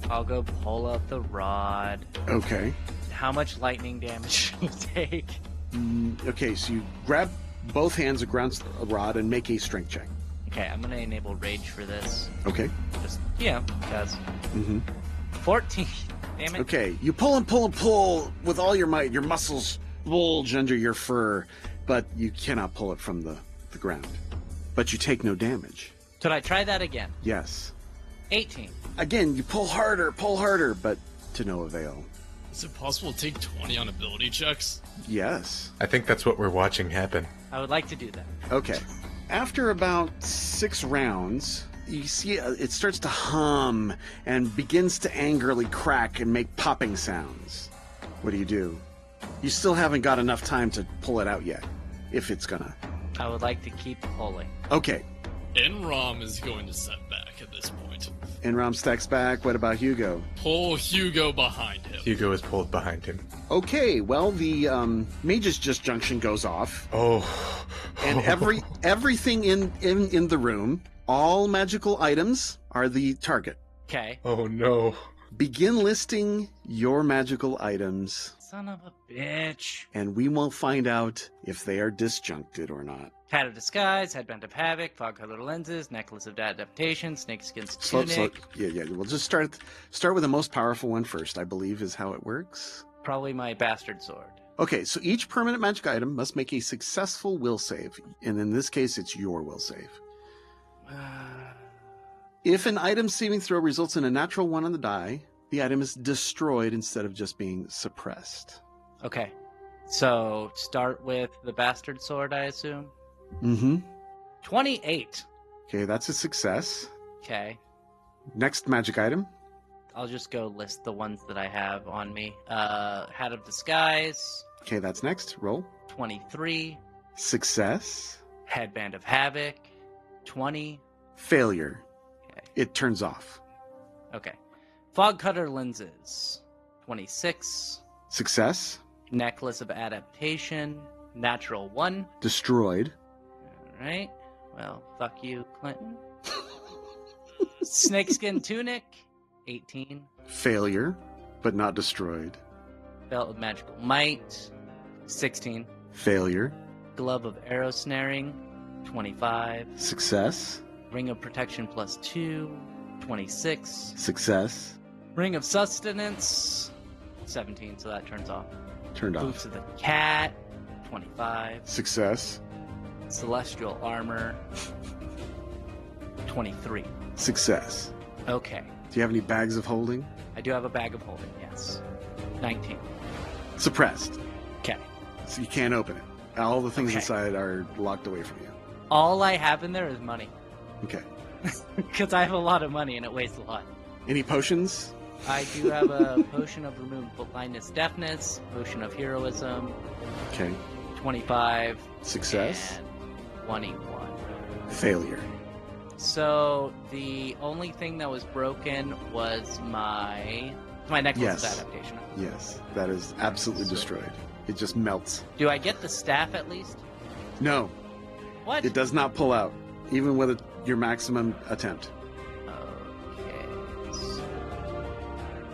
I'll go pull up the rod. Okay. How much lightning damage should I take? Okay, so you grab both hands against a rod and make a strength check. Okay, I'm gonna enable rage for this. Okay. Just, because. Mm-hmm. 14. Damn it. Okay, you pull and pull and pull with all your might. Your muscles bulge under your fur, but you cannot pull it from the ground. But you take no damage. Should I try that again? Yes. 18. Again, you pull harder, but to no avail. Is it possible to take 20 on ability checks? Yes. I think that's what we're watching happen. I would like to do that. Okay. After about 6 rounds, you see it starts to hum and begins to angrily crack and make popping sounds. What do? You still haven't got enough time to pull it out yet, if it's gonna. I would like to keep pulling. Okay. Enrom is going to set back at this point. Enrom stacks back. What about Hugo? Pull Hugo behind him. Hugo is pulled behind him. Okay, well, the Mage's Disjunction goes off. Oh. And everything in the room, all magical items are the target. Okay. Oh no. Begin listing your magical items, Son of a bitch. and we will find out if they are disjuncted or not. Hat of Disguise, Headband of Havoc, Fog-Colored Lenses, Necklace of Adaptation, Snakeskin's Slow. Tunic. Yeah. We'll just start with the most powerful one first, I believe is how it works. Probably my Bastard Sword. Okay, so each permanent magic item must make a successful will save, and in this case, it's your will save. If an item saving throw results in a natural 1 on the die, the item is destroyed instead of just being suppressed. Okay. So, start with the Bastard Sword, I assume? Mm-hmm. 28. Okay, that's a success. Okay. Next magic item. I'll just go list the ones that I have on me. Hat of Disguise, Okay, that's next. Roll. 23. Success. Headband of Havoc, 20. Failure. Okay. It turns off. Okay. Fog Cutter Lenses, 26. Success. Necklace of Adaptation, natural 1. Destroyed. Alright. Well, fuck you, Clinton. Snakeskin Tunic, 18. Failure, but not destroyed. Belt of Magical Might, 16. Failure. Glove of Arrow Snaring, 25. Success. Ring of Protection plus 2, 26. Success. Ring of Sustenance, 17, so that turns off. Turned Boots off. of the Cat, 25. Success. Celestial Armor, 23. Success. Okay. Do you have any bags of holding? I do have a bag of holding, yes. 19. Suppressed. Okay. So you can't open it. All the things Okay. inside are locked away from you. All I have in there is money. Okay. Because I have a lot of money and it weighs a lot. Any potions? I do have a potion of remove blindness, deafness, potion of heroism, Okay. 25. Success. And 21. Failure. So the only thing that was broken was my necklace Yes. adaptation. Yes. That is absolutely destroyed. It just melts. Do I get the staff at least? No, What? it does not pull out, even with your maximum attempt. Okay.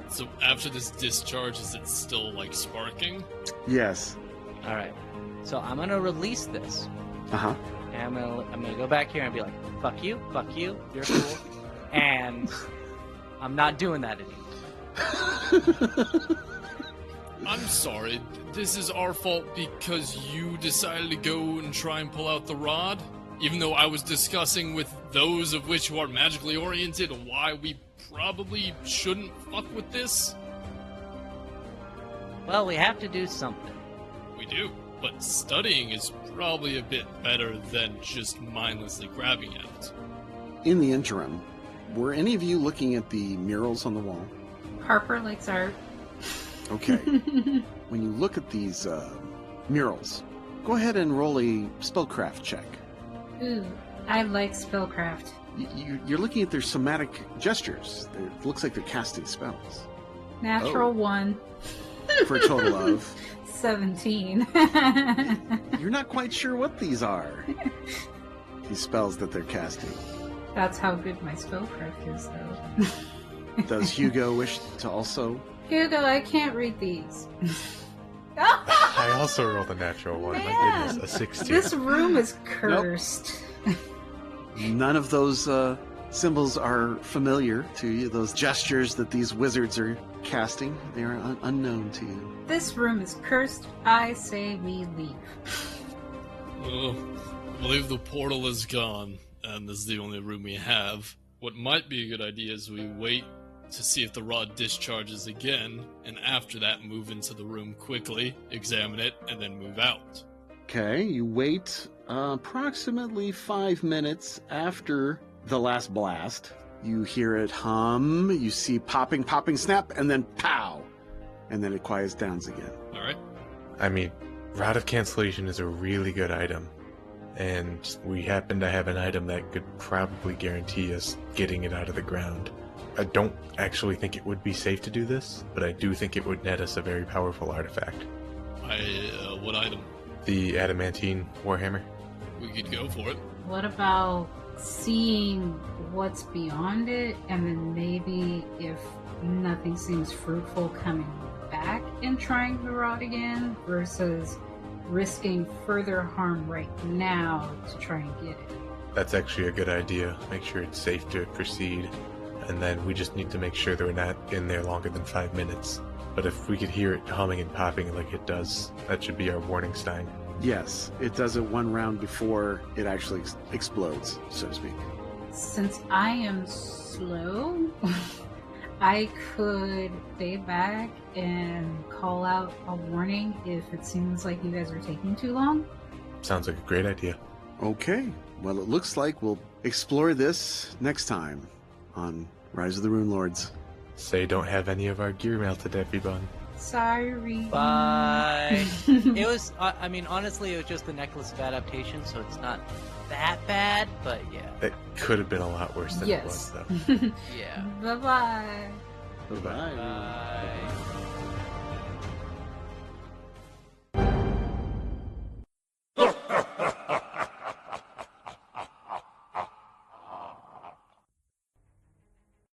So after this discharge, is it still like sparking? Yes. All right. So I'm gonna release this, Uh-huh. and I'm gonna go back here and be like, fuck you, you're cool, and I'm not doing that anymore. I'm sorry. This is our fault because you decided to go and try and pull out the rod? Even though I was discussing with those of which who are magically oriented why we probably shouldn't fuck with this? Well, we have to do something. We do. But studying is probably a bit better than just mindlessly grabbing at it. In the interim, were any of you looking at the murals on the wall? Harper likes art. Okay. When you look at these murals, go ahead and roll a spellcraft check. Ooh, I like spellcraft. You're looking at their somatic gestures. It looks like they're casting spells. Natural 1. For a total of... 17. You're not quite sure what these are. These spells that they're casting. That's how good my spellcraft is, though. Does Hugo wish to also? Hugo, I can't read these. I also rolled a natural one. My Man, goodness, a 16. This room is cursed. None of those symbols are familiar to you. Those gestures that these wizards are casting, they are unknown to you. This room is cursed. I say we leave. Well, I believe the portal is gone, and this is the only room we have. What might be a good idea is we wait to see if the rod discharges again, and after that move into the room quickly, examine it, and then move out. Okay, you wait approximately 5 minutes after the last blast. You hear it hum, you see popping, snap, and then pow! And then it quiets down again. Alright. I mean, Rod of Cancellation is a really good item, and we happen to have an item that could probably guarantee us getting it out of the ground. I don't actually think it would be safe to do this, but I do think it would net us a very powerful artifact. What item? The Adamantine Warhammer. We could go for it. What about seeing what's beyond it, and then maybe if nothing seems fruitful, coming back and trying the rod again, versus risking further harm right now to try and get it? That's actually a good idea. Make sure it's safe to proceed, and then we just need to make sure that we're not in there longer than 5 minutes. But if we could hear it humming and popping like it does, that should be our warning sign. Yes, it does it one round before it actually explodes, so to speak. Since I am slow, I could stay back and call out a warning if it seems like you guys are taking too long. Sounds like a great idea. Okay, well, it looks like we'll explore this next time on Rise of the Rune Lords. Say don't have any of our gear melted, everyone. Sorry. Bye. It was, I mean, honestly, it was just the Necklace of Adaptation, so it's not that bad, but yeah. It could have been a lot worse than Yes. it was, though. Yeah. Bye-bye. Bye-bye. Bye.